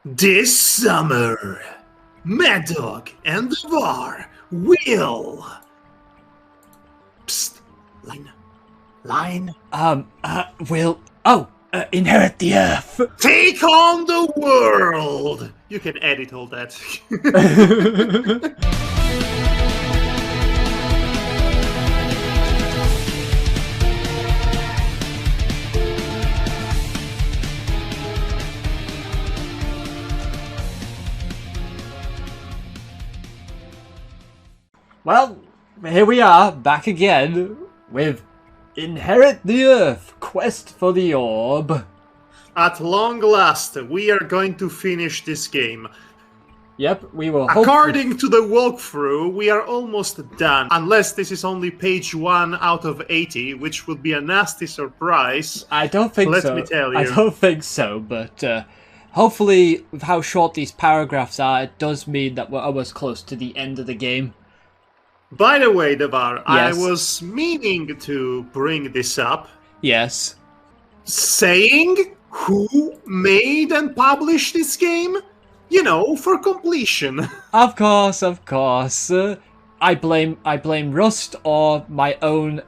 This summer, Madhog and the Var will... Psst. Line. Inherit the Earth. Take on the world! You can edit all that. Well, here we are, back again, with Inherit the Earth, Quest for the Orb. At long last, we are going to finish this game. Yep, we will. According to the walkthrough, we are almost done. Unless this is only page 1 out of 80, which would be a nasty surprise. I don't think so. Let me tell you. I don't think so, but hopefully, with how short these paragraphs are, it does mean that we're almost close to the end of the game. By the way, Devar, Yes. I was meaning to bring this up. Yes. Saying who made and published this game? You know, for completion. Of course. I blame Rust or my own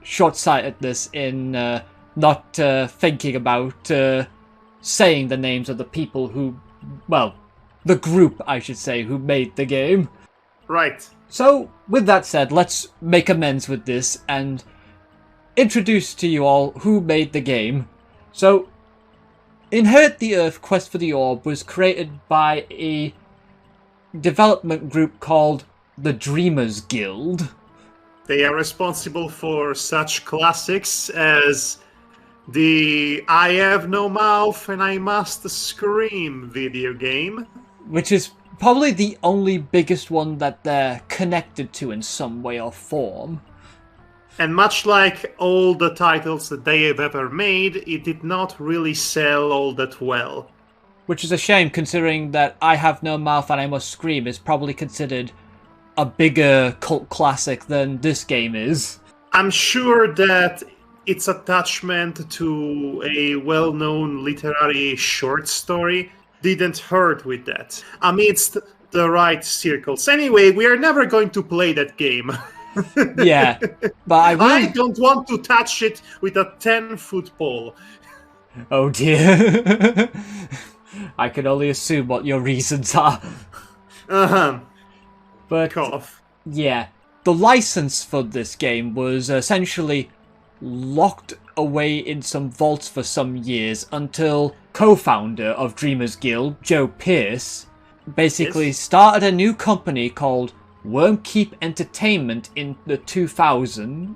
short-sightedness in not thinking about saying the names of the people who, well, the group, I should say, who made the game. Right. So, with that said, let's make amends with this and introduce to you all who made the game. So, Inherit the Earth Quest for the Orb was created by a development group called the Dreamers Guild. They are responsible for such classics as the I Have No Mouth and I Must Scream video game. Which is probably the only biggest one that they're connected to in some way or form. And much like all the titles that they have ever made, it did not really sell all that well. Which is a shame, considering that I Have No Mouth and I Must Scream is probably considered a bigger cult classic than this game is. I'm sure that its attachment to a well-known literary short story didn't hurt with that, amidst the right circles. Anyway, we are never going to play that game. Yeah, but I don't want to touch it with a 10-foot pole. Oh dear. I can only assume what your reasons are. Uh-huh. But, Cough. yeah, the license for this game was essentially locked away in some vaults for some years until co-founder of Dreamers Guild, Joe Pierce, basically started a new company called Wormkeep Entertainment in the 2000.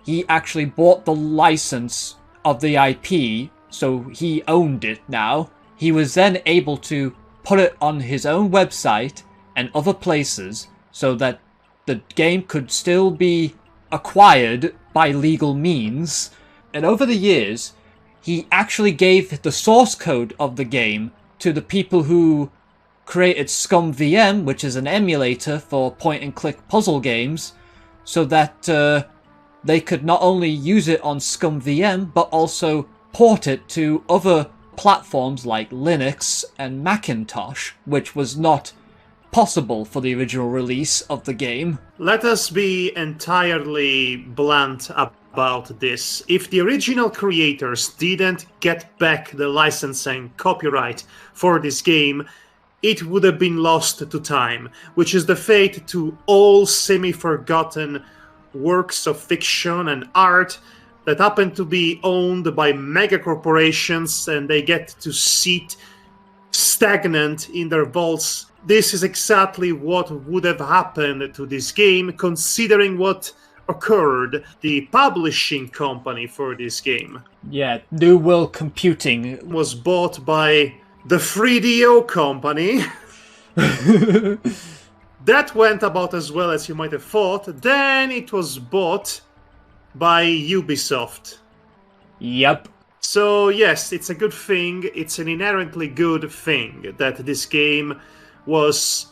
He actually bought the license of the IP, so he owned it now. He was then able to put it on his own website and other places so that the game could still be acquired by legal means. And over the years, he actually gave the source code of the game to the people who created ScumVM, which is an emulator for point-and-click puzzle games, so that they could not only use it on ScumVM, but also port it to other platforms like Linux and Macintosh, which was not possible for the original release of the game. Let us be entirely blunt about this. If the original creators didn't get back the license and copyright for this game, it would have been lost to time, which is the fate to all semi-forgotten works of fiction and art that happen to be owned by mega corporations and they get to sit stagnant in their vaults. This is exactly what would have happened to this game, considering what occurred. The publishing company for this game, Yeah, New World Computing, was bought by the 3DO company. That went about as well as you might have thought. Then it was bought by Ubisoft. Yep. So yes, it's a good thing. It's an inherently good thing that this game was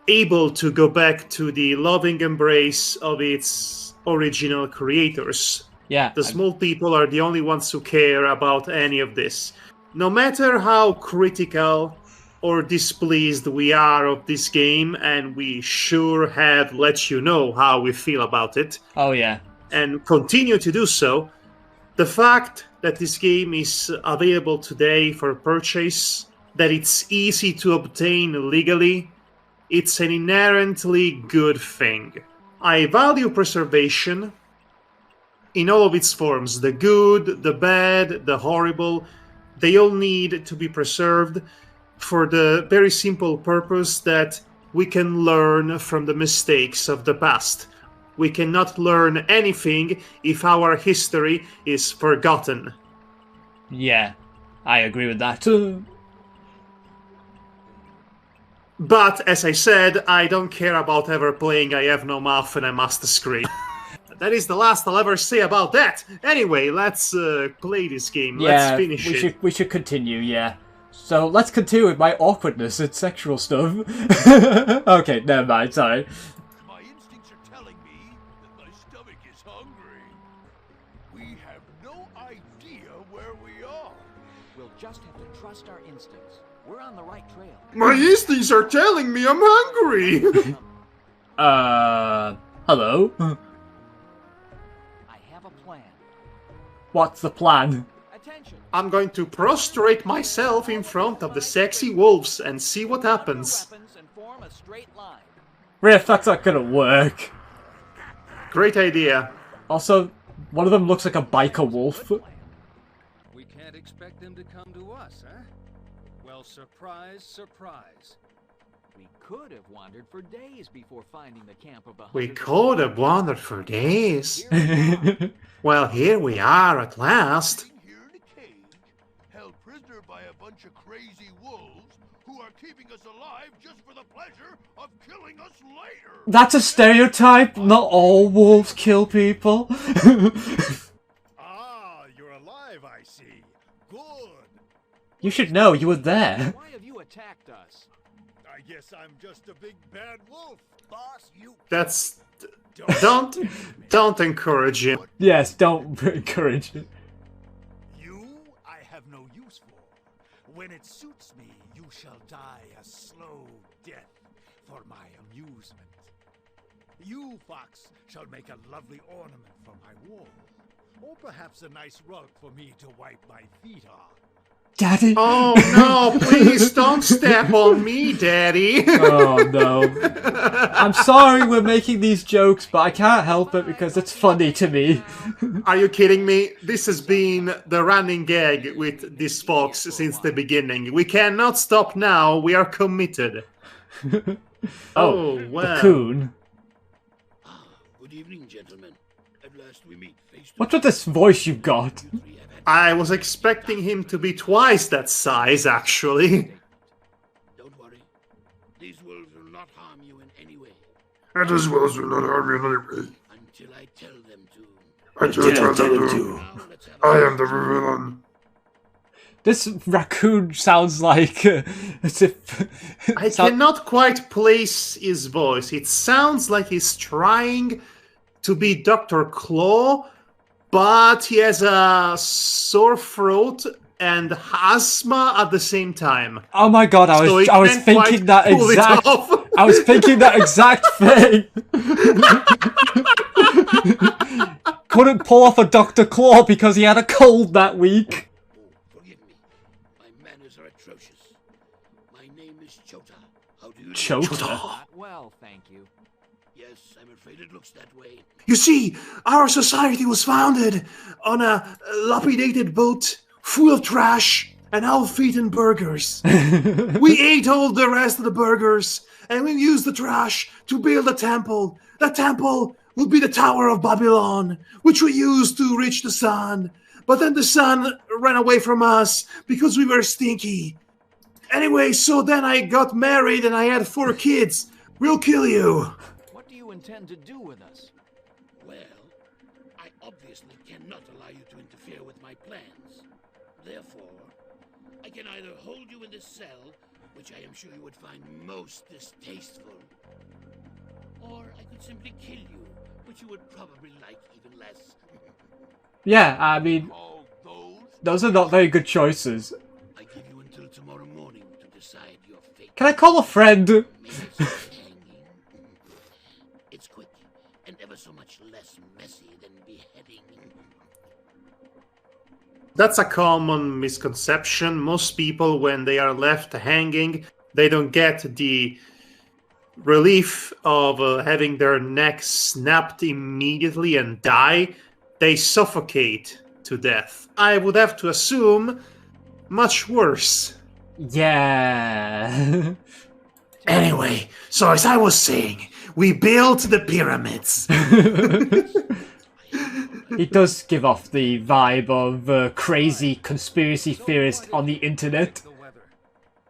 able to go back to the loving embrace of its original creators. Yeah. The small people are the only ones who care about any of this. No matter how critical or displeased we are of this game, and we sure have let you know how we feel about it, Oh yeah. and continue to do so, the fact that this game is available today for purchase, that it's easy to obtain legally, it's an inherently good thing. I value preservation in all of its forms. The good, the bad, the horrible, they all need to be preserved for the very simple purpose that we can learn from the mistakes of the past. We cannot learn anything if our history is forgotten. Yeah, I agree with that. But, as I said, I don't care about ever playing I Have No Mouth and I Must Scream. That is the last I'll ever say about that. Anyway, let's play this game. Let's finish it. We should continue, yeah. So, let's continue with my awkwardness and sexual stuff. Okay, never mind, sorry. My instincts are telling me that my stomach is hungry. We have no idea where we are. We'll just have to trust our instincts. We're on the right trail. My instincts are telling me I'm hungry! Hello? I have a plan. What's the plan? Attention! I'm going to prostrate myself in front of the sexy wolves and see what happens. Weapons and form a straight line. Riff, that's not gonna work. Great idea. Also, one of them looks like a biker wolf. We can't expect them to come to us, huh? Well, surprise, surprise. We could have wandered for days before finding the camp of 100. We could have wandered for days. Well, here we are at last. Sitting here in a cage, held prisoner by a bunch of crazy wolves who are keeping us alive just for the pleasure of killing us later. That's a stereotype. Not all wolves kill people. Ah, you're alive, I see. Good. You should know, you were there. Why have you attacked us? I guess I'm just a big bad wolf. Boss, you That's... Don't encourage him. Yes, don't encourage it. You I have no use for. When it suits me, you shall die a slow death for my amusement. You, Fox, shall make a lovely ornament for my wall. Or perhaps a nice rug for me to wipe my feet on. Daddy? Oh no, please don't step on me, Daddy. Oh no. I'm sorry we're making these jokes, but I can't help it because it's funny to me. Are you kidding me? This has been the running gag with this Fox since the beginning. We cannot stop now, we are committed. Oh, wow. Raccoon. Good evening, gentlemen. At last we meet face to What's with this voice you've got? I was expecting him to be twice that size, actually. Don't worry. These wolves will not harm you in any way. And these wolves will not harm you in any way. Until I tell them to. Until I tell them to. Now let's have I am the villain. This raccoon sounds like as if I cannot quite place his voice. It sounds like he's trying to be Dr. Claw, but he has a sore throat and asthma at the same time. Oh my god, I was can't thinking quite that pull it exact off. I was thinking that exact thing. Couldn't pull off a Dr. Claw because he had a cold that week. Oh, forgive me. My manners are atrocious. My name is Chota. How do you do? Chota. Not well, thank you. Yes, I'm afraid it looks that way. You see, our society was founded on a lapidated boat full of trash and half-eaten burgers. We ate all the rest of the burgers, and we used the trash to build a temple. The temple would be the Tower of Babylon, which we used to reach the sun. But then the sun ran away from us because we were stinky. Anyway, so then I got married and I had 4 kids. We'll kill you. What do you intend to do with us? Well, I obviously cannot allow you to interfere with my plans. Therefore, I can either hold you in this cell, which I am sure you would find most distasteful, or I could simply kill you, which you would probably like even less. Yeah, I mean, All those those are not very good choices. I give you until tomorrow morning to decide your fate. Can I call a friend? Maybe it's hanging. It's quick and ever so much less messy than beheading. That's a common misconception. Most people, when they are left hanging, they don't get the relief of having their neck snapped immediately and die. They suffocate to death. I would have to assume much worse. Yeah. Anyway, so as I was saying, we built the pyramids. He does give off the vibe of a crazy conspiracy theorist on the internet. The weather.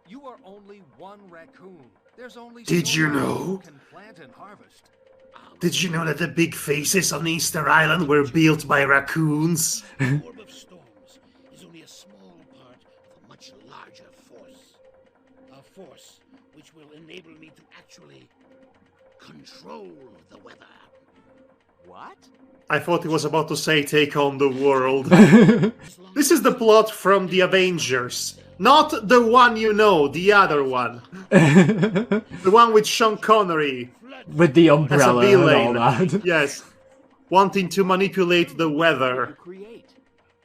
You are only one raccoon. There's only Did so you much know? can plant and harvest. Did you know that the big faces on Easter Island were built by raccoons? The orb of storms is only a small part of a much larger force. A force which will enable me to actually control the weather. What? I thought he was about to say take on the world. This is the plot from the Avengers. Not the one you know, the other one. The one with Sean Connery. With the As a umbrella and all villain. that. Yes. Wanting to manipulate the weather. Create.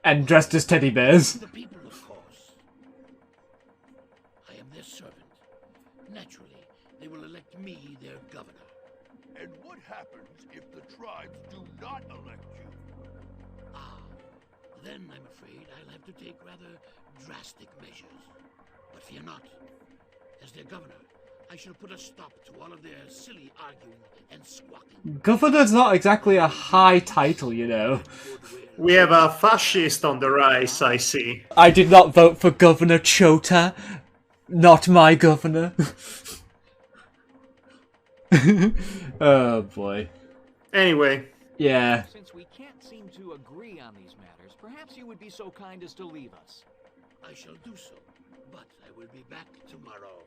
And dressed as teddy bears. The people, of course. I am their servant. Naturally, they will elect me their governor. And what happens if the tribes do not elect you? Ah, then I'm afraid I'll have to take rather drastic measures. But fear not. As their governor, I shall put a stop to all of their silly arguing and squawking. Governor's not exactly a high title, you know. We have a fascist on the rise, I see. I did not vote for Governor Chota. Not my governor. Oh boy. Anyway, Yeah. Since we can't seem to agree on these matters, perhaps you would be so kind as to leave us. I shall do so, but I will be back tomorrow.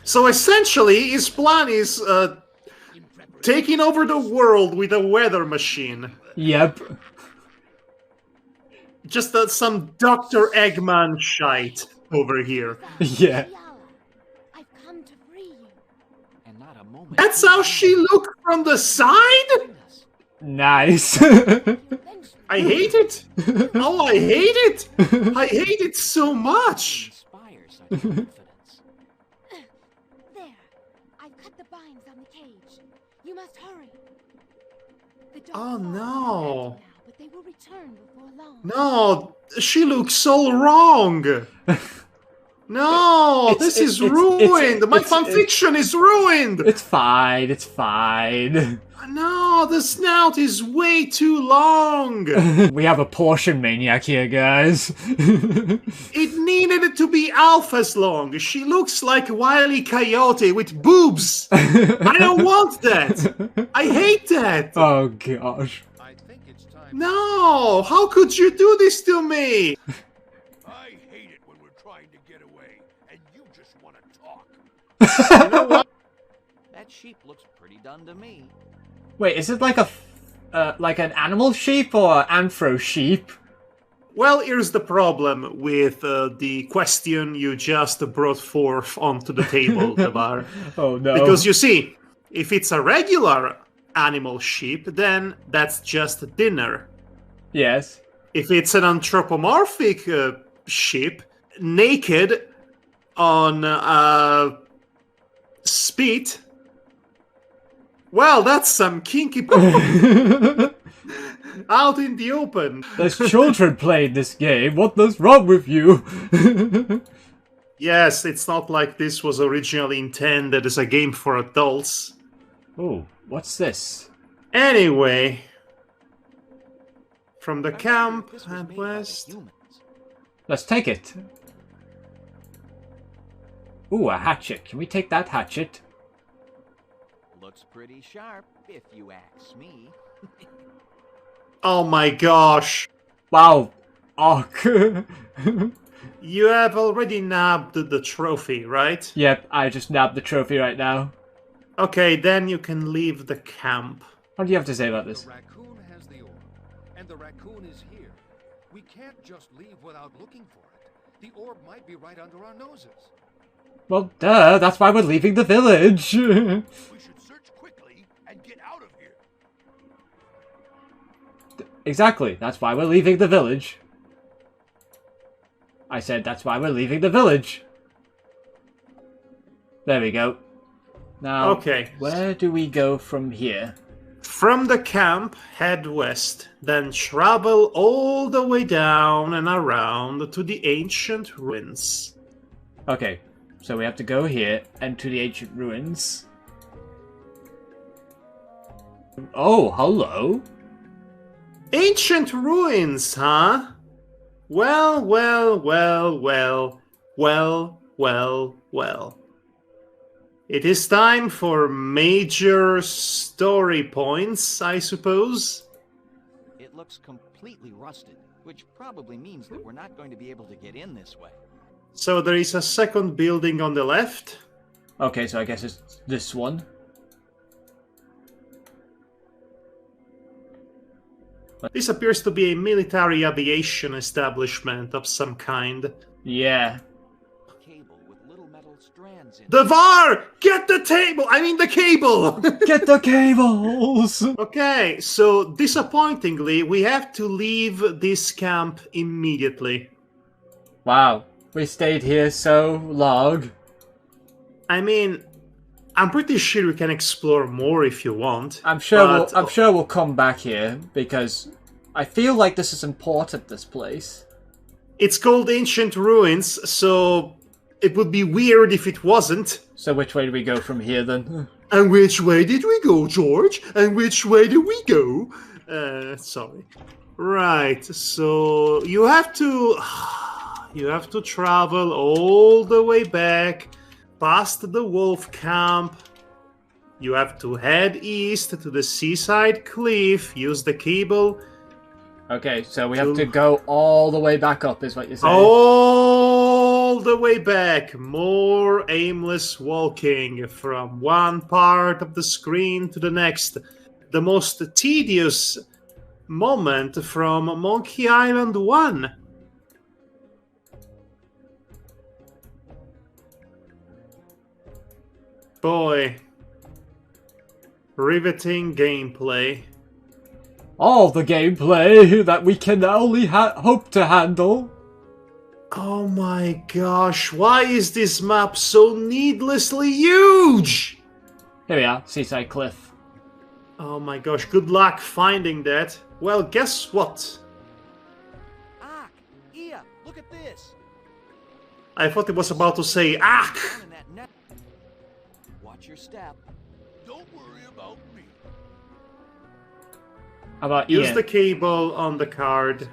so essentially his plan is In preparation. taking over the world with a weather machine. Yep. Just some Dr. Eggman shite over here. Yeah. I've come to free you. And not a moment. That's how she looked from the side? Nice. I hate it. Oh, I hate it. I hate it so much. Inspire such confidence. There. I've cut the binds on the cage. You must hurry. The dogs Oh, are no. now, but they will return before long. No, she looks all wrong. No, this is ruined. My fanfiction is ruined. It's fine. It's fine. No, the snout is way too long. We have a portion maniac here, guys. It needed it to be half as long. She looks like Wile E. Coyote with boobs. I don't want that. I hate that. Oh gosh. I think it's time. No, how could you do this to me? I hate it when we're trying to get away, and you just want to talk. You know what? That sheep looks pretty done to me. Wait, is it like like an animal sheep or anthro sheep? Well, here's the problem with the question you just brought forth onto the table, Tabar. Oh no. Because you see, if it's a regular animal sheep, then that's just dinner. Yes. If it's an anthropomorphic sheep, naked on spit, well, that's some kinky porn. Out in the open. There's children playing this game. What is wrong with you? Yes, it's not like this was originally intended as a game for adults. Oh, what's this? Anyway, from the I camp wonder if this was and made by the west. humans. Let's take it. Ooh, a hatchet. Can we take that hatchet? Looks pretty sharp, if you ask me. Oh my gosh. Wow. Oh. You have already nabbed the trophy, right? Yep, I just nabbed the trophy right now. Okay, then you can leave the camp. What do you have to say about this? The raccoon has the orb, and the raccoon is here. We can't just leave without looking for it. The orb might be right under our noses. Well, duh, that's why we're leaving the village. We should search quickly and get out of here. Exactly, that's why we're leaving the village. I said that's why we're leaving the village. There we go. Now, Okay. where do we go from here? From the camp, head west, then travel all the way down and around to the ancient ruins. Okay, so we have to go here and to the ancient ruins. Oh, hello. Ancient ruins, huh? Well, well, well, well, well, well, well. It is time for major story points, I suppose. It looks completely rusted, which probably means that we're not going to be able to get in this way. So there is a second building on the left. Okay, so I guess it's this one. This appears to be a military aviation establishment of some kind. Yeah. Cable with little metal strands in The VAR! Get the table! I mean the cable! Get the cables! Okay, so disappointingly, we have to leave this camp immediately. Wow, we stayed here so long. I mean, I'm pretty sure we can explore more if you want. I'm sure but- we'll come back here because I feel like this is important, this place. It's called Ancient Ruins, so it would be weird if it wasn't. So which way do we go from here then? And which way did we go, George? And which way did we go? Sorry. Right, so you have to travel all the way back past the wolf camp. You have to head east to the seaside cliff, use the cable. Okay, so we have to go all the way back up, is what you're saying? All the way back. More aimless walking from one part of the screen to the next. The most tedious moment from Monkey Island 1. Boy. Riveting gameplay. All the gameplay that we can only hope to handle. Oh my gosh, why is this map so needlessly huge? Here we are, Seaside Cliff. Oh my gosh, good luck finding that. Well, guess what? Ah, Ia, look at this. I thought it was about to say, ah! In that net. Watch your step. Don't worry about me. How about Use Ian? the cable on the card.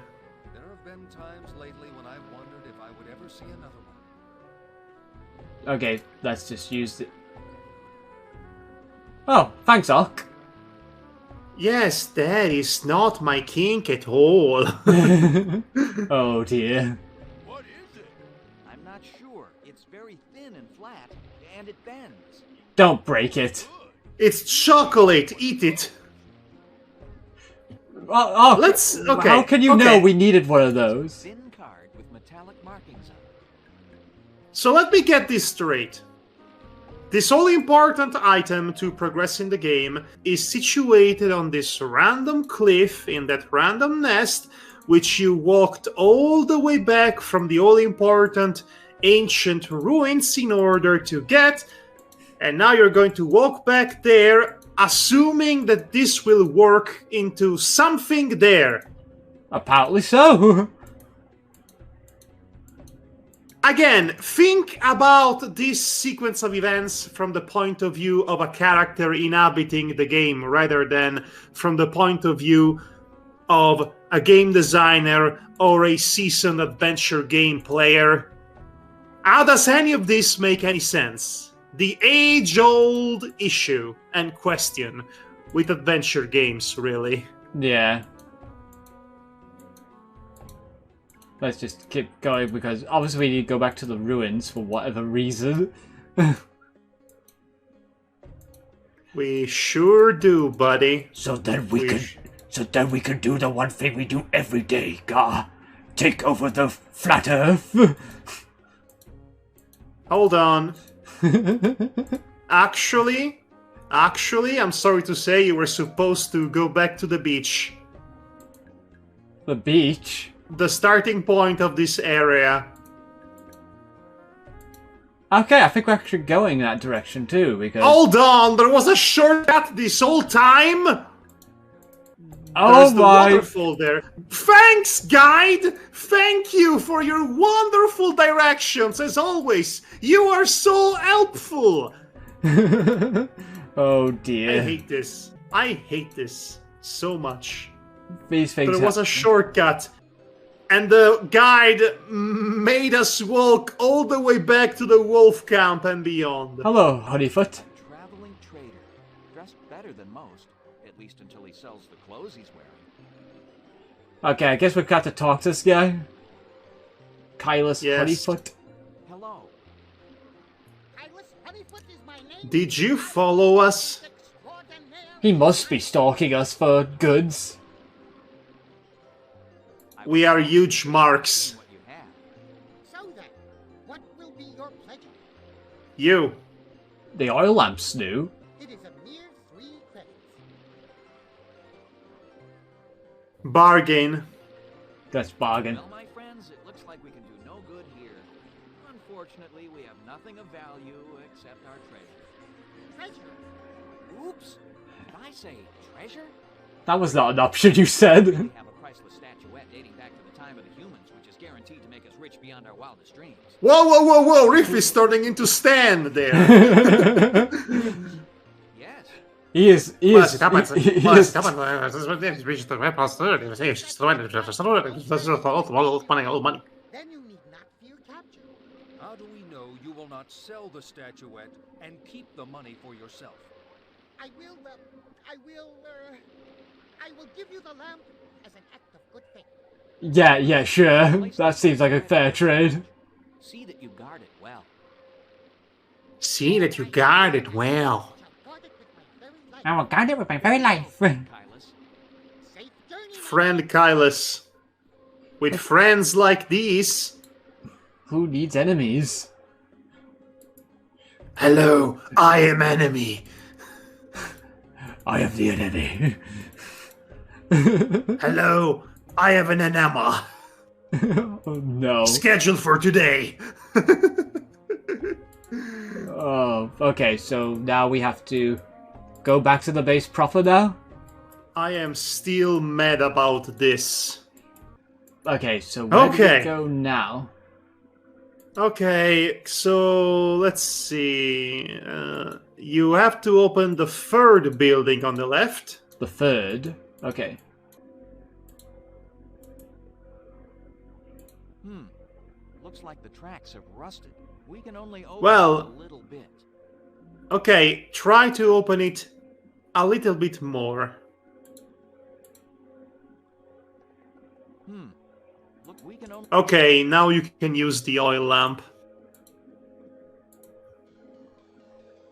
There have been times lately when I've wondered if I would ever see another one. Okay, let's just use it. Oh, thanks, Ock. Yes, that is not my kink at all. Oh dear. What is it? I'm not sure. It's very thin and flat, and it bends. Don't break it. It's chocolate, eat it. Oh, Let's- okay, How can you know okay. we needed one of those? Thin card with metallic markings on it. So let me get this straight. This all-important item to progress in the game is situated on this random cliff in that random nest, which you walked all the way back from the all-important ancient ruins in order to get, and now you're going to walk back there, assuming that this will work into something there. Apparently so. Again, think about this sequence of events from the point of view of a character inhabiting the game rather than from the point of view of a game designer or a seasoned adventure game player. How does any of this make any sense? The age-old issue and question with adventure games, really. Yeah. Let's just keep going because obviously we need to go back to the ruins for whatever reason. We sure do, buddy. So then we can do the one thing we do every day, Gar. take over the flat Earth. Hold on. Actually, I'm sorry to say you were supposed to go back to the beach. The beach? The starting point of this area. Okay, I think we're actually going in that direction too, because... Hold on! There was a shortcut this whole time! Oh There's the my... waterfall there. Thanks, guide! Thank you for your wonderful directions, as always! You are so helpful! Oh dear. I hate this. I hate this so much. These things There was a shortcut, and the guide made us walk all the way back to the wolf camp and beyond. Hello, Honeyfoot. Traveling trader. Dressed better than most. At least until he sells the clothes he's wearing. Okay, I guess we've got to talk to this guy. Kylus Yes. Honeyfoot. Hello. Did you follow us? He must be stalking us for goods. We are huge marks. What you have. So then, what will be your pleasure? You. The oil lamps knew. It is a mere 3 credits. Bargain. That's bargain. Well, my friends, it looks like we can do no good here. Unfortunately, we have nothing of value except our treasure. Treasure? Oops. Did I say treasure? That was not an option you said. We have a priceless statuette dating back to the time of the humans, which is guaranteed to make us rich beyond our wildest dreams. Whoa, whoa, whoa, whoa! Riff is turning into Stan there. Yes. He is. Then you need not fear capture. How do we know you will not sell the statuette and keep the money for yourself? I will give you the lamp as an act of good faith. Yeah, sure. That seems like a fair trade. See that you guard it well. See that you guard it well. I will guard it with my very life. Kylus. Safe journey. Friend Kylus. With friends like these. Who needs enemies? Hello, I am enemy. I am the enemy. Hello, I have an enema. Oh no. Scheduled for today. Oh, okay, so now we have to go back to the base proper now? I am still mad about this. Okay, so where do Okay. we go now? Okay, so let's see. You have to open the third building on the left. The third? Okay. Looks like the tracks have rusted. We can only open Well- a little bit. Okay, try to open it a little bit more. Look, we can only... Okay, now you can use the oil lamp.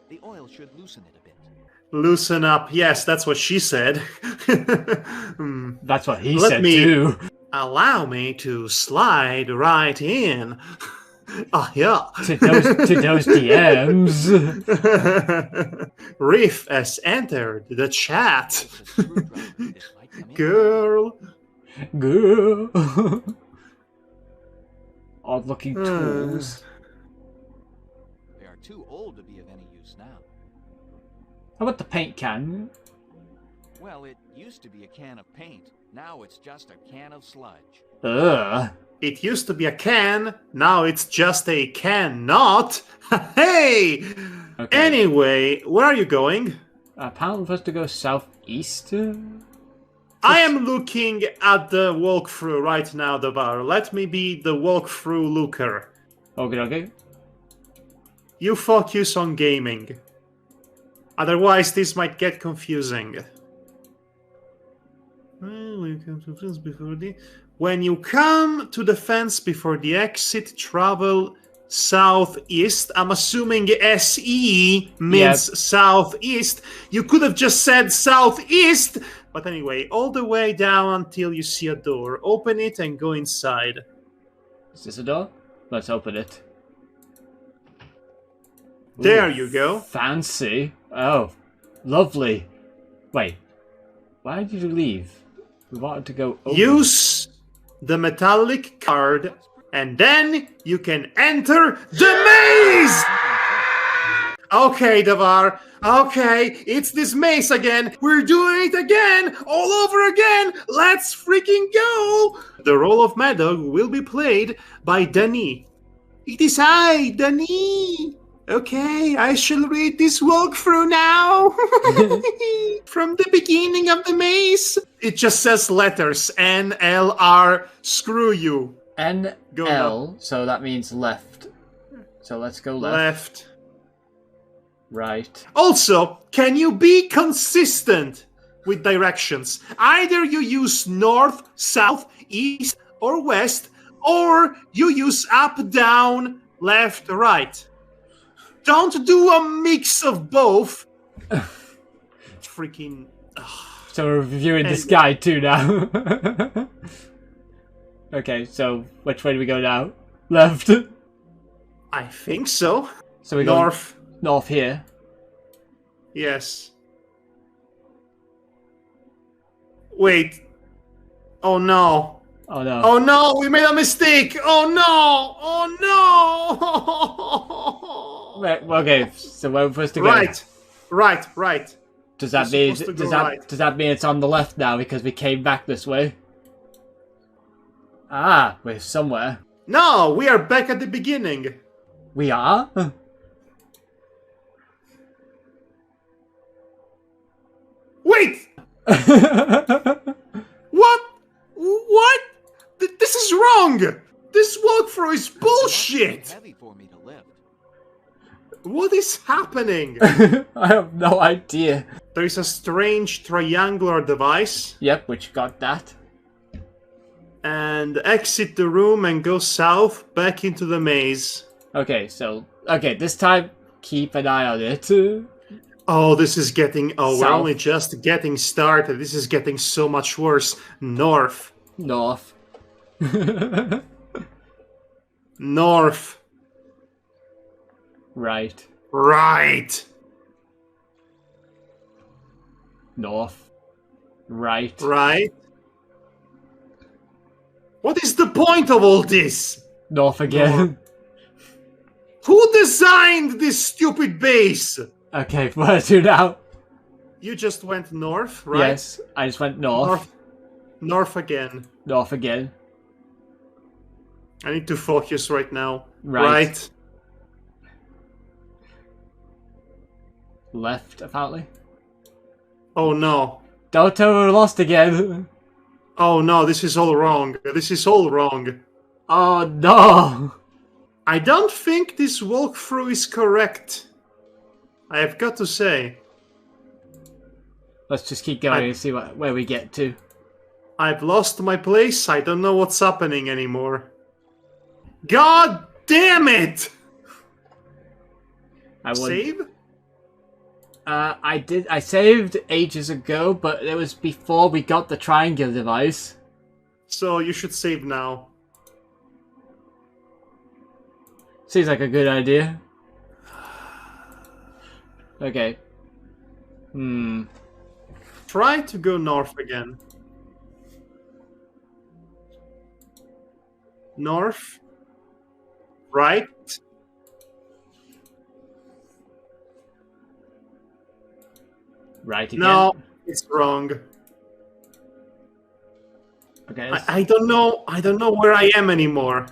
The oil should loosen it a bit. Loosen up. Yes, that's what she said. Hmm. That's what he Let said me- too. Allow me to slide right in. Oh, yeah. To those DMs. Riff has entered the chat. It's a screwdriver. It might come in. Girl. Girl. Odd looking tools. They are too old to be of any use now. How about the paint can? Well, it used to be a can of paint. Now it's just a can of sludge. Ugh. It used to be a can, now it's just a can not. Hey! Okay. Anyway, where are you going? Apparently we're supposed to go southeast. I am looking at the walkthrough right now, the bar. Let me be the walkthrough looker. Okay. You focus on gaming. Otherwise, this might get confusing. When you come to the fence before the exit, travel southeast. I'm assuming SE means Yep. southeast. You could have just said southeast, But anyway, all the way down until you see a door. Open it and go inside. Is this a door? Let's open it. There Ooh, you go. Fancy. Oh, lovely. Wait, why did you leave? We wanted to go over. Use the metallic card, and then you can enter the maze! Okay, Davar. Okay, it's this maze again. We're doing it again, all over again. Let's freaking go! The role of Madhog will be played by Dani. It is I, Dani. Okay, I shall read this walkthrough now. From the beginning of the maze. It just says letters. N, L, R, screw you. N, Go L, now. so that means left. So let's go left. Left. Right. Also, can you be consistent with directions? Either you use north, south, east, or west, or you use up, down, left, right. Don't do a mix of both. Freaking... So we're reviewing this guide too now. Okay, so which way do we go now? Left. I think so. So we go North. north here. Yes. Wait. Oh no. Oh no. Oh no, we made a mistake. Oh no. Oh no. Right, okay, so where we're supposed to go? Right. Does that We're mean supposed to go right. does that mean it's on the left now because we came back this way? Ah, we're somewhere. No, we are back at the beginning. We are? Wait! What? What? This is wrong! This walkthrough is bullshit! Heavy for me to lift. What is happening? I have no idea. There is a strange triangular device. Yep, which got that. And exit the room and go south back into the maze. Okay, so this time keep an eye on it. Oh, this is getting... Oh, we're South. only just getting started. This is getting so much worse. North. North. North. Right. Right. North. Right. Right. What is the point of all this? North again. Who designed this stupid base? Okay, where to now? You just went north, right? Yes, I just went north. North again. North again. I need to focus right now. Right. Left, apparently. Oh no. Don't tell me we're lost again. Oh no, this is all wrong. This is all wrong. Oh no. I don't think this walkthrough is correct. I have got to say. Let's just keep going and see where we get to. I've lost my place. I don't know what's happening anymore. God damn it! Save? I saved ages ago, but it was before we got the triangle device. So you should save now. Seems like a good idea. Okay. Try to go north again. North. Right. Right again. No, it's wrong. Okay. I don't know. I don't know where I am anymore.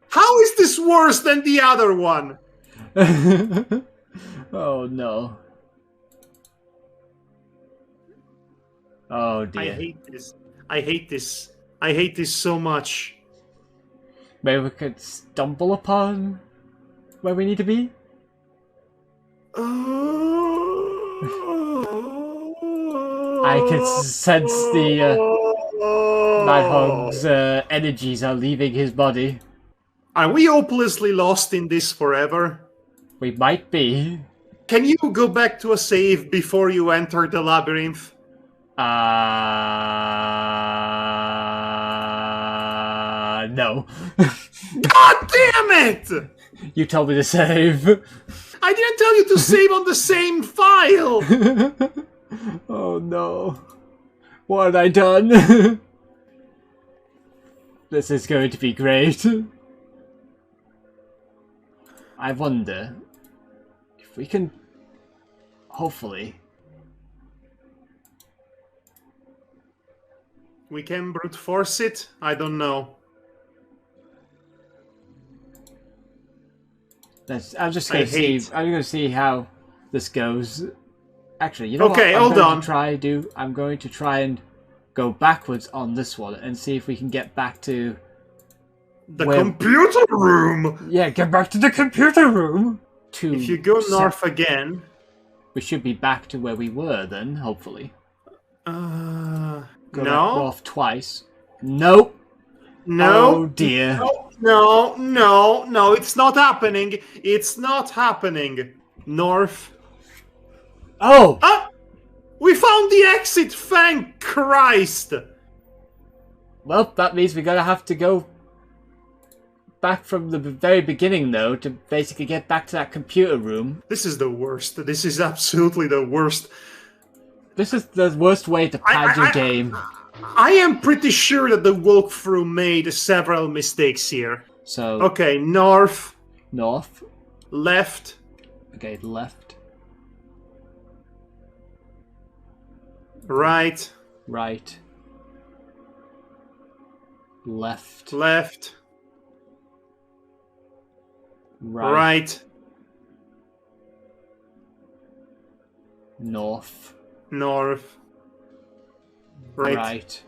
How is this worse than the other one? Oh no. Oh dear. I hate this. I hate this. I hate this so much. Maybe we could stumble upon where we need to be? I can sense the Madhog's energies are leaving his body. Are we hopelessly lost in this forever? We might be. Can you go back to a save before you enter the labyrinth? No. God damn it! You told me to save. I didn't tell you to save on the same file! Oh no. What had I done? This is going to be great. I wonder if we can, hopefully. We can brute force it? I don't know. I'm just going to see. I'm going to see how this goes. Actually, you know okay, what? hold on. I'm going to try and go backwards on this one and see if we can get back to the computer room. Yeah, get back to the computer room. If you go north again, we should be back to where we were then. Hopefully. Go back north twice. Nope. No. Oh dear. No, it's not happening. It's not happening. North. Oh! Ah! We found the exit, thank Christ! Well, that means we're gonna have to go back from the very beginning, though, to basically get back to that computer room. This is the worst. This is absolutely the worst. This is the worst way to pad your game. I am pretty sure that the walkthrough made several mistakes here. So... Okay, north. North. Left. Okay, left. Right. Right. Left. Left. Right. Right. North. North. Right. Right.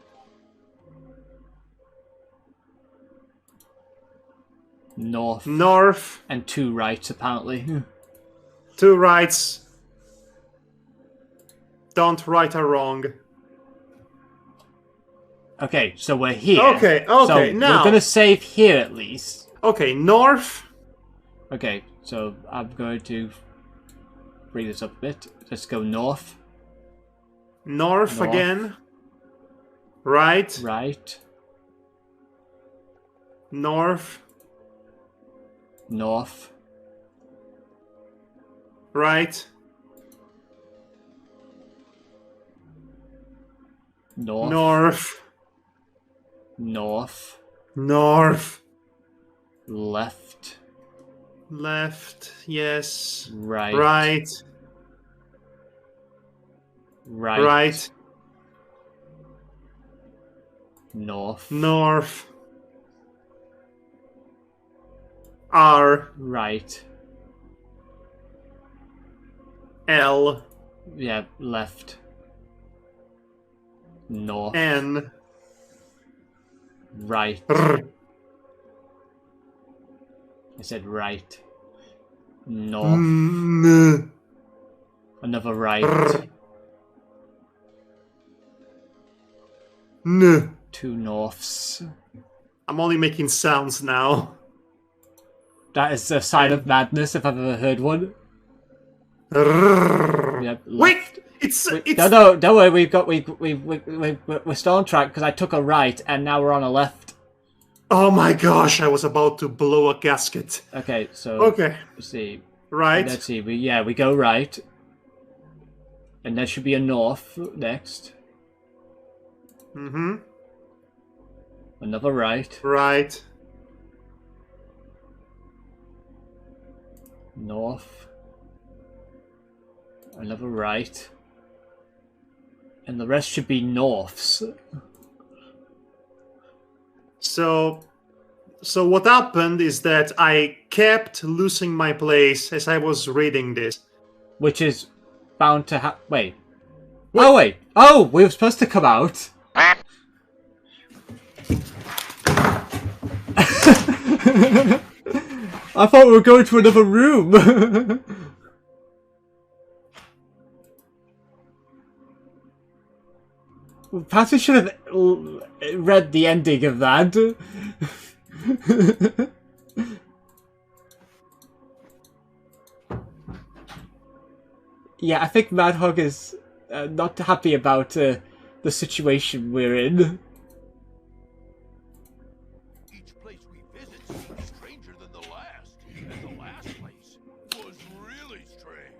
North. North. And 2 rights, apparently. 2 rights. Don't right or wrong. Okay, so we're here. Okay, so now. We're gonna save here at least. Okay, north. Okay, so I'm going to bring this up a bit. Let's go north. North again. Right. Right. North. North. Right. North. North. North. North. Left. Left. Yes. Right. Right. Right. Right. North. North. R. Right. L. Yeah, left. North. N. Right. R. I said right. North. N. Another right. R. N. 2 norths. I'm only making sounds now. That is a sign of madness if I've ever heard one. R. Yep, Wait! It's No, don't worry. We're still on track because I took a right and now we're on a left. Oh my gosh! I was about to blow a gasket. Okay, so let's see. Right. Let's see. We go right, and there should be a north next. Mm-hmm. Another right. Right. North. Another right. And the rest should be norths. So what happened is that I kept losing my place as I was reading this. Which is bound to wait. What? Oh, wait. Oh, we were supposed to come out. I thought we were going to another room. Perhaps we should have read the ending of that. Yeah, I think Madhog is not happy about the situation we're in. Each place we visit seems stranger than the last. And the last place was really strange.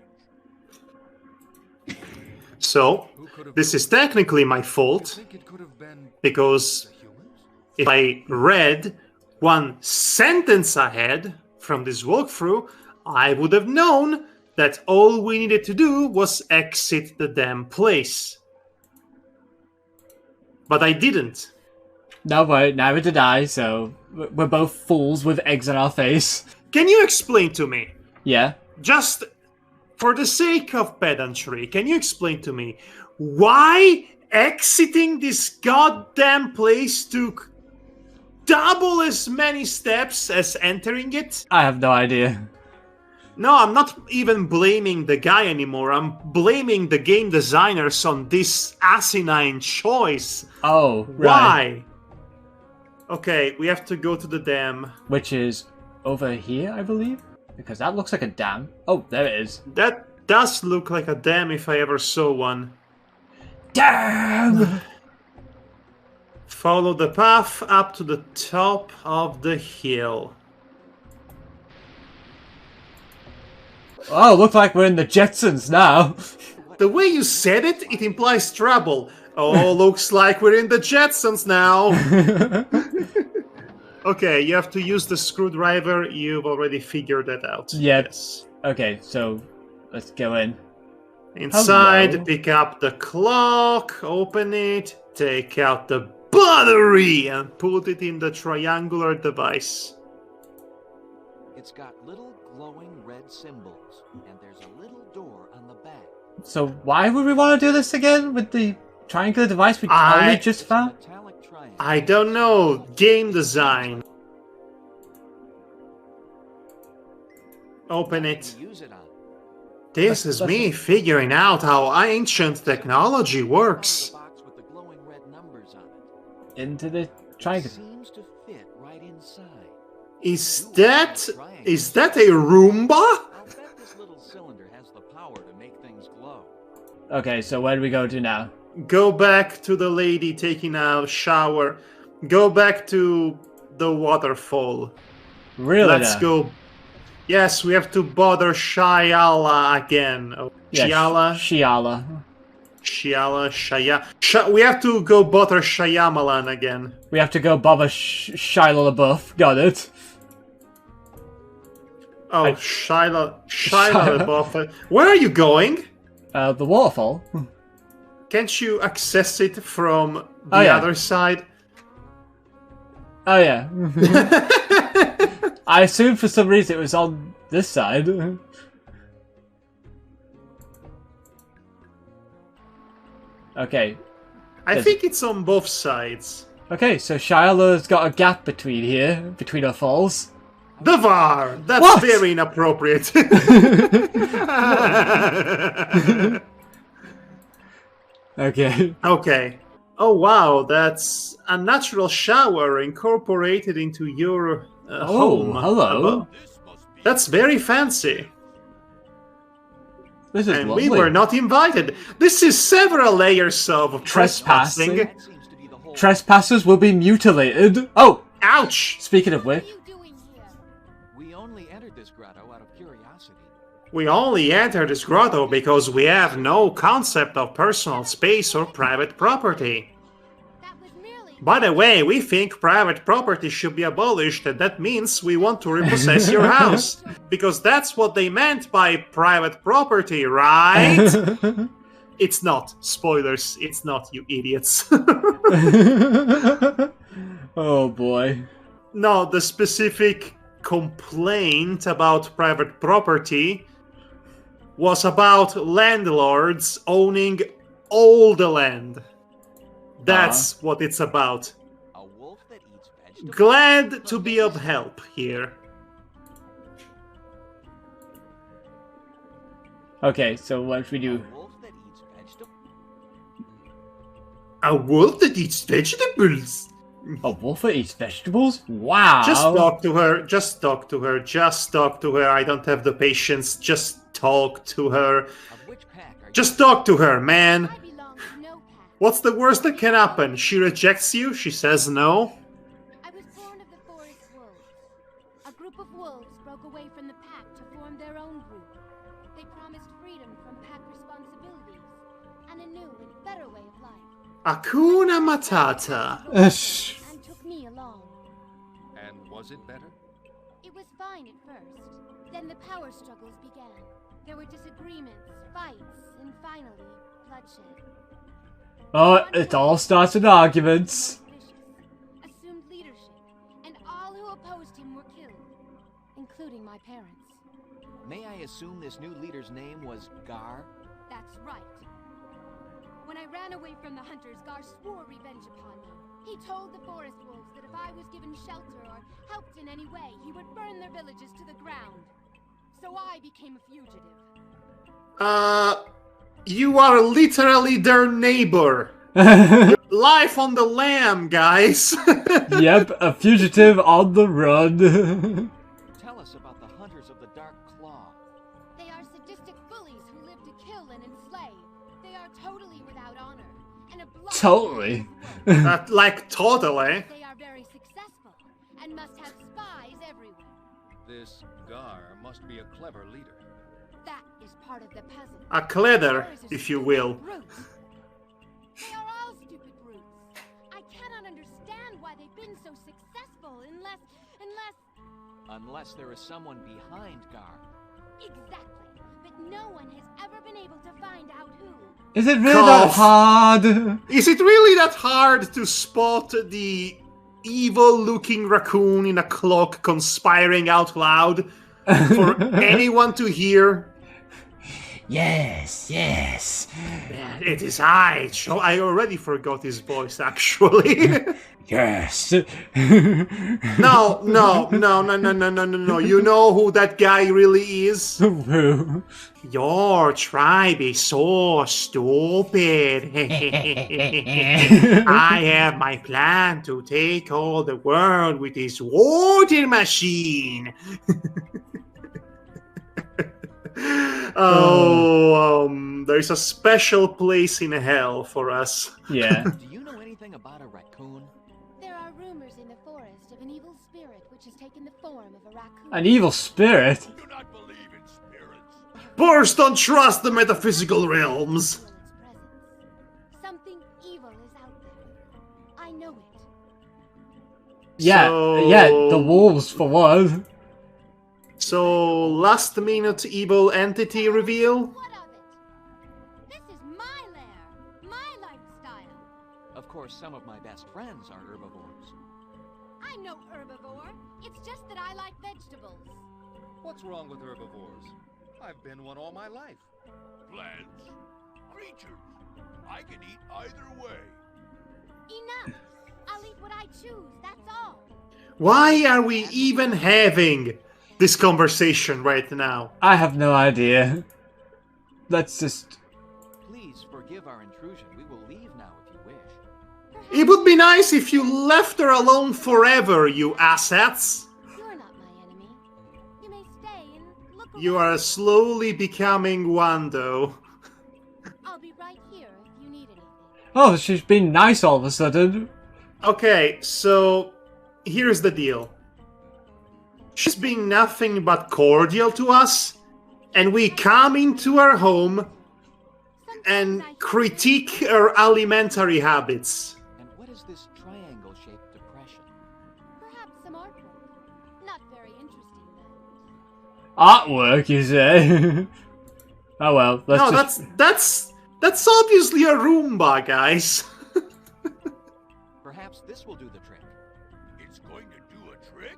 So, this is technically my You fault, think it could have been because the humans? if I read one sentence ahead from this walkthrough, I would have known that all we needed to do was exit the damn place. But I didn't. No, but neither did I, so we're both fools with eggs on our face. Can you explain to me, Yeah. just for the sake of pedantry, can you explain to me why exiting this goddamn place took double as many steps as entering it? I have no idea. No, I'm not even blaming the guy anymore. I'm blaming the game designers on this asinine choice. Oh, right. Why? Okay, we have to go to the dam. Which is over here, I believe? Because that looks like a dam. Oh, there it is. That does look like a dam if I ever saw one. Damn! Follow the path up to the top of the hill. Oh, look like we're in the Jetsons now. The way you said it, it implies trouble. Oh, looks like we're in the Jetsons now. Okay, you have to use the screwdriver. You've already figured that out. Yep. Yes. Okay, so let's go in. Inside, Hello. pick up the clock, open it, take out the battery, and put it in the triangular device. It's got little glowing red symbols, and there's a little door on the back. So why would we want to do this again with the triangular device we I- only just found? Metallic triangle. I don't know. Game design. Open it. You use it on. This is me figuring out how ancient technology works. The box with the glowing red numbers on it. Into the triangle. Seems to fit right inside. Is that a Roomba? I'll bet this little cylinder has the power to make things glow. Okay, so where do we go to now? Go back to the lady taking a shower. Go back to the waterfall. Really? Let's now? go. Yes, we have to bother Shyala again. Oh, Yeah, Shyala? Shyala. We have to go bother Shyamalan again. We have to go bother Shia LaBeouf. Got it. Oh, Shia LaBeouf. Where are you going? The waterfall. Can't you access it from the Oh, yeah. other side? Oh yeah. I assumed for some reason it was on this side. Okay. I think it's on both sides. Okay, so Shyla's got a gap between here, between her falls. The VAR! That's What? very inappropriate. Okay. Okay. Oh wow, that's a natural shower incorporated into your home. hello. That's very fancy. This is And lovely. we were not invited. This is several layers of Trespassing. trespassing. That seems to be the whole. Trespassers will be mutilated. Oh, Ouch! speaking of which, What are you doing here? We only entered this grotto out of curiosity. We only enter this grotto because we have no concept of personal space or private property. That was merely. By the way, we think private property should be abolished, and that means we want to repossess your house. Because that's what they meant by private property, right? It's not. Spoilers, it's not, you idiots. oh boy. No, the specific complaint about private property was about landlords owning all the land. That's what it's about. A wolf that eats vegetables. Glad to be of help here. Okay, so what should we do? A wolf that eats vegetables. A wolf that eats vegetables? A wolf that eats vegetables? Wow. Just talk to her. Just talk to her. Just talk to her. I don't have the patience. Just talk to her. Of which pack are Just talk to her, man. I belong to no pack. What's the worst that can happen? She rejects you? She says no? I was born of the forest wolves. A group of wolves broke away from the pack to form their own group. They promised freedom from pack responsibilities and a new and better way of life. Hakuna Matata. And took me along. And was it better? It was fine at first. Then the power struggles began. There were disagreements, fights, and finally, bloodshed. Oh, it all starts with arguments. Assumed leadership, and all who opposed him were killed, including my parents. May I assume this new leader's name was Gar? That's right. When I ran away from the hunters, Gar swore revenge upon me. He told the forest wolves that if I was given shelter or helped in any way, he would burn their villages to the ground. So I became a fugitive. You are literally their neighbor. Life on the lam, guys. Yep, a fugitive on the run. Tell us about the Hunters of the Dark Claw. They are sadistic bullies who live to kill and enslave. They are totally without honor and a blood. Totally. Like, totally. They are very successful and must have spies everywhere. This Gar must be a clever leader. That is part of the puzzle. A cleather, if you will. Brutes. They are all stupid brutes. I cannot understand why they've been so successful unless... Unless there is someone behind Gar. Exactly. But no one has ever been able to find out who. Is it really that hard? Is it really that hard to spot the evil-looking raccoon in a cloak conspiring out loud for anyone to hear? Yes, yes. It is I. I already forgot his voice, actually. Yes. No. You know who that guy really is? Who? Your tribe is so stupid. I have my plan to take all the world with this water machine. There's a special place in hell for us. Yeah. Do you know anything about a raccoon? There are rumors in the forest of an evil spirit which has taken the form of a raccoon. An evil spirit? Do not believe in spirits. Boars don't trust the metaphysical realms. Something evil is out there. I know it. Yeah, the wolves for one. So, last minute evil entity reveal? What of it? This is my lair, my lifestyle. Of course, some of my best friends are herbivores. I'm no herbivore. It's just that I like vegetables. What's wrong with herbivores? I've been one all my life. Plants, creatures. I can eat either way. Enough. I'll eat what I choose, that's all. Why are we even having this conversation right now? I have no idea. Let's just... Please forgive our intrusion. We will leave now if you wish. It would be nice if you left her alone forever, you assets. You're not my enemy. You may stay and look around. You are slowly becoming one, though. I'll be right here if you need anything. Oh, she's been nice all of a sudden. Okay, so here's the deal. She's been nothing but cordial to us, and we come into her home and critique her alimentary habits. And what is this triangle-shaped depression? Perhaps some artwork. Not very interesting, though. Artwork, you say? Oh well, let's that's obviously a Roomba, guys. Perhaps this will do the trick. It's going to do a trick?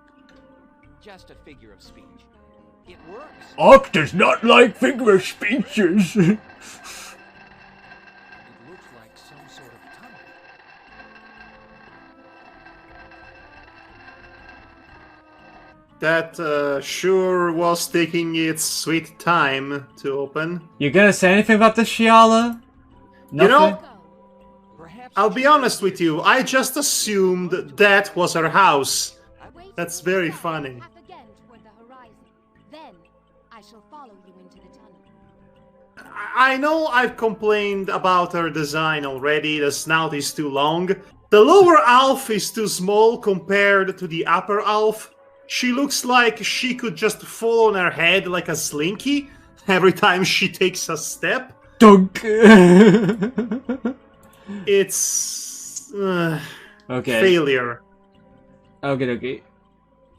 Just a figure of speech. It works. Ark does not like figure of speeches. It looks like some sort of tunnel. That sure was taking its sweet time to open. You gonna say anything about the Shiala? You know, Go. Perhaps I'll be honest with you, I just assumed that was her house. Wait That's till you very step funny. half again toward the horizon. Then I shall follow you into the tunnel. I know I've complained about her design already. The snout is too long. The lower Alf is too small compared to the upper Alf. She looks like she could just fall on her head like a slinky every time she takes a step. Dunk! It's... okay. failure. Okay.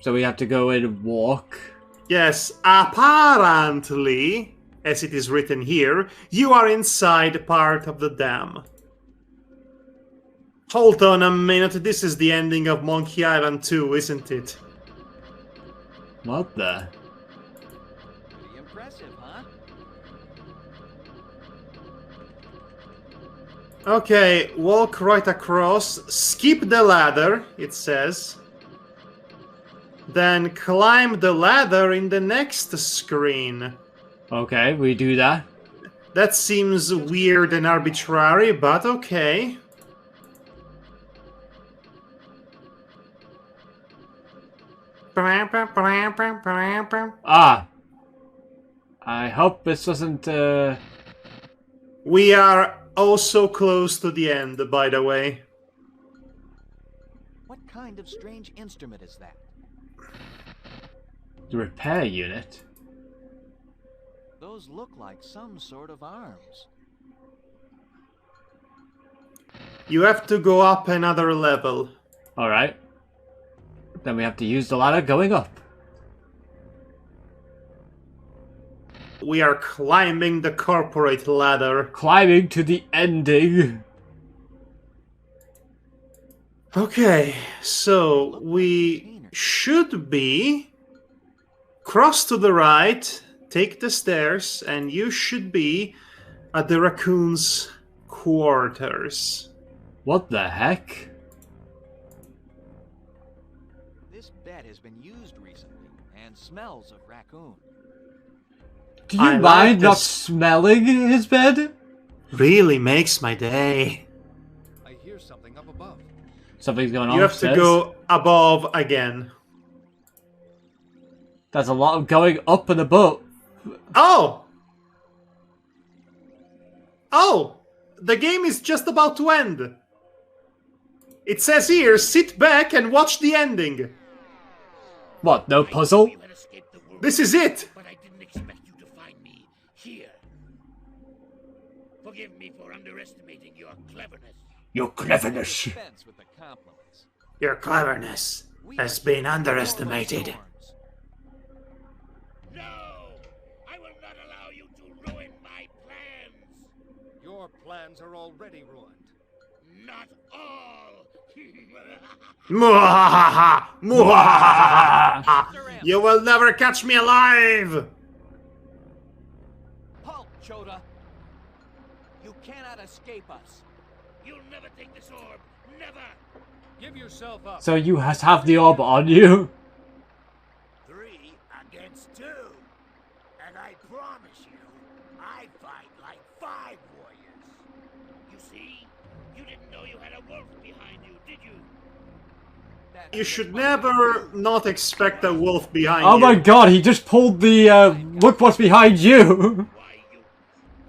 So we have to go in and walk. Yes, apparently, as it is written here, you are inside part of the dam. Hold on a minute, this is the ending of Monkey Island 2, isn't it? What the? Pretty impressive, huh? Okay, walk right across, skip the ladder, it says. Then climb the ladder in the next screen. Okay, we do that. That seems weird and arbitrary, but okay. Ah! I hope this doesn't, We are also close to the end, by the way. What kind of strange instrument is that? the repair unit. Those look like some sort of arms. You have to go up another level. Alright. Then we have to use the ladder going up. We are climbing the corporate ladder. Climbing to the ending. Okay, so we should be... Cross to the right, take the stairs, and you should be at the raccoon's quarters. What the heck? This bed has been used recently and smells of raccoon. Do you I like mind not this. smelling his bed? Really makes my day. I hear something up above. Something's going on You have to upstairs. go above again. There's a lot of going up and above. Oh! Oh! The game is just about to end. It says here, sit back and watch the ending. What, no puzzle? You had escaped the wolves, This is it! but I didn't expect you to find me here. Forgive me for underestimating your cleverness. Your cleverness. Dispense with the compliments. Your cleverness We has are been here for underestimated. storms. No! I will not allow you to ruin my plans! Your plans are already ruined. Not all! Muahaha! Muahaha! You will never catch me alive! Halt, Chota! You cannot escape us. You'll never take this orb! Never! Give yourself up. So you have the orb on you? 3 against 2. And I promise you, I fight like 5 warriors. You see? You didn't know you had a wolf behind you, did you? That's You should just my never not expect a wolf behind Oh you. my god, he just pulled the, look what's behind you! Why, you...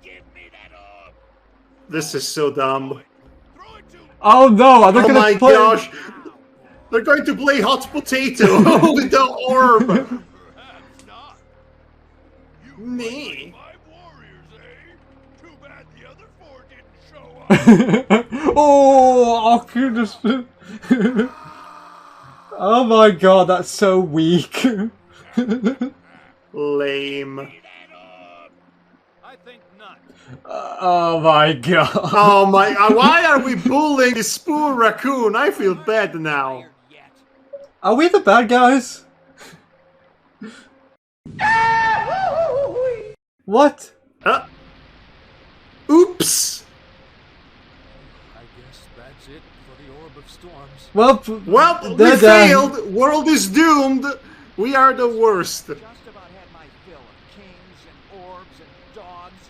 Give me that orb! This is so dumb. Throw it to me! Oh no, I'm not Oh gonna my play- gosh! They're going to play hot potato with the orb! Perhaps not. You Me? 5 warriors, eh? Too bad the other 4 didn't show up. Oh, I could just... Oh my god, that's so weak. Lame. I think not. Oh my god. Oh my... why are we bullying this poor raccoon? I feel bad now. tired yet. Are we the bad guys? What? Oops! I guess that's it for the Orb of Storms. Well, Well, we they're done. failed! World is doomed! We are the worst. Just about had my fill of kings and orbs and dogs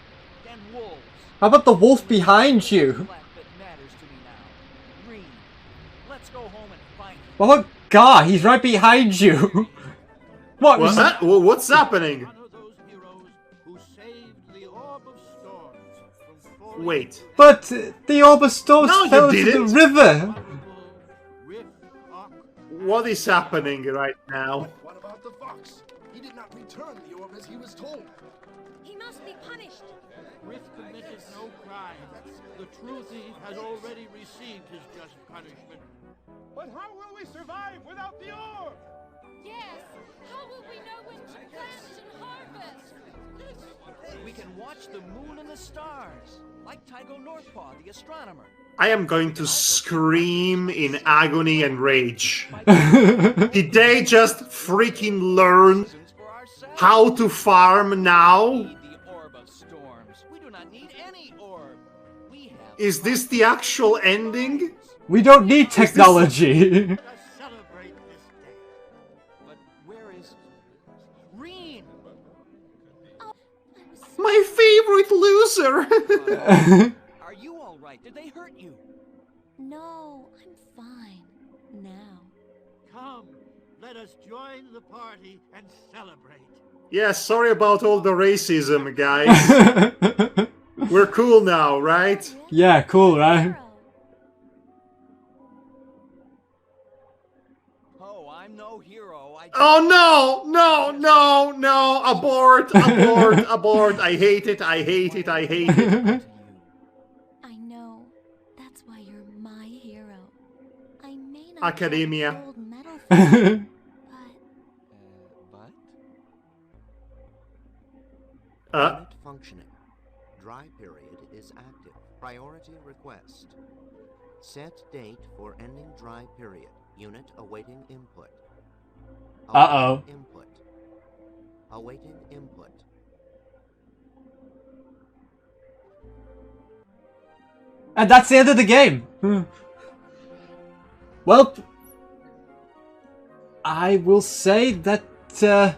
and wolves. How about the wolf behind you? Left that matters to me now. Green. Let's go home and find him. Oh god, he's right behind you. What? What's happening? Honor those heroes who saved the Orb of Storms from falling Wait. into But the Orb of Storms No, you fell into didn't. the river. Rift Arc. What is happening right now? What about the fox? He did not return the orb as he was told. He must be punished. Rift committed no crime. The true thief has already received his just punishment. But how will we survive without the orb? Yes. How will we know when to plant and harvest? We can watch the moon and the stars, like Tycho Northpaw, the astronomer. I am going to scream in agony and rage. Did they just freaking learn For ourselves. how to farm now? We need the Orb of Storms. We do not need any orb. We have. Is this the actual ending? We don't need technology. Let us celebrate this day. But where is Reen? My favorite loser! Are you all right? Did they hurt you? No, I'm fine. Now. Come, let us join the party and celebrate. Yeah, sorry about all the racism, guys. We're cool now, right? Yeah, cool, right? Oh, I'm no hero. I Oh no! No, no, no! Abort! Abort! Abort! I hate it, I hate it, I hate it. I know. That's why you're my hero. I may not Academia. have a gold medal for you, but but? Unit functioning. Dry period is active. Priority request. Set date for ending dry period. Unit awaiting input. Uh-oh. Awaiting input. Awaiting input. And that's the end of the game. Well, I will say that the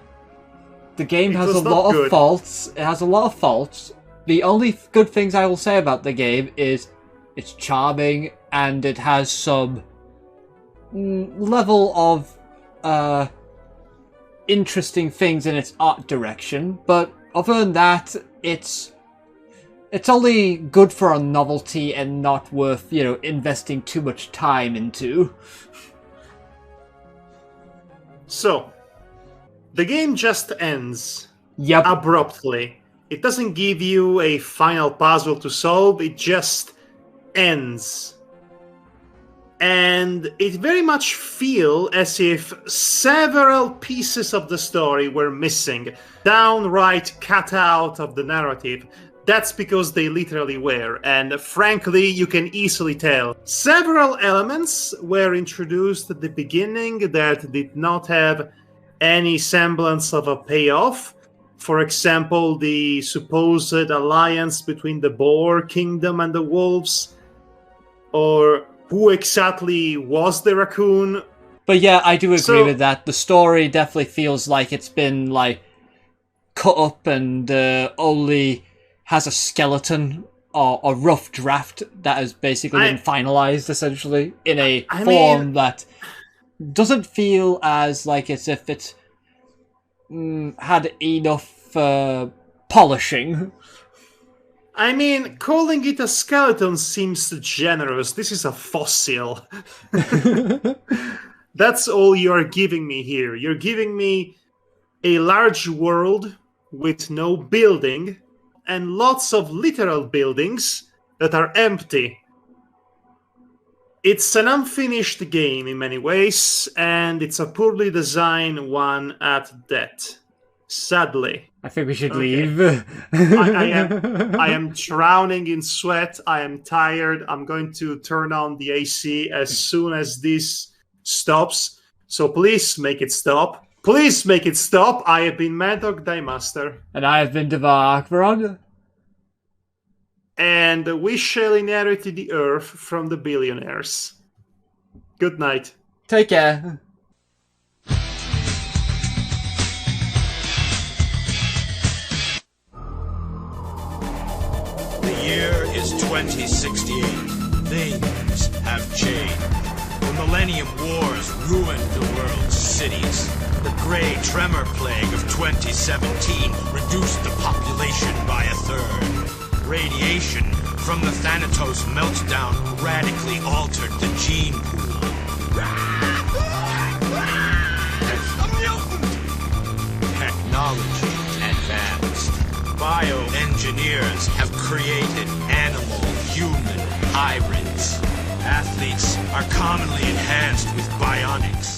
game It has was a not lot of good. faults. It has a lot of faults. The only good things I will say about the game is it's charming and it has some level of interesting things in its art direction. But other than that, it's only good for a novelty and not worth, investing too much time into. So, the game just ends Yep. abruptly. It doesn't give you a final puzzle to solve, it just ends. And it very much feels as if several pieces of the story were missing, downright cut out of the narrative. That's because they literally were, and frankly, you can easily tell. Several elements were introduced at the beginning that did not have any semblance of a payoff. For example, the supposed alliance between the Boar Kingdom and the Wolves, or who exactly was the raccoon. But yeah, I do agree So- with that. The story definitely feels like it's been, cut up and only has a skeleton or a rough draft that has basically been finalized, essentially, in a I form mean- that doesn't feel as if it had enough polishing. I mean, calling it a skeleton seems generous. This is a fossil. That's all you're giving me here. You're giving me a large world with no building and lots of literal buildings that are empty. It's an unfinished game in many ways, and it's a poorly designed one at that. Sadly. I think we should Okay. leave. I am drowning in sweat. I am tired. I'm going to turn on the AC as soon as this stops. So please make it stop. Please make it stop. I have been Madhog Master. And I have been Devar Akbaron. And we shall inherit the earth from the billionaires. Good night. Take care. The year is 2068. Things have changed. The Millennium Wars ruined the world's cities. The Grey Tremor Plague of 2017 reduced the population radiation from the Thanatos meltdown radically altered the gene pool. A mutant! Technology advanced. Bioengineers have created animal-human hybrids. Athletes are commonly enhanced with bionics.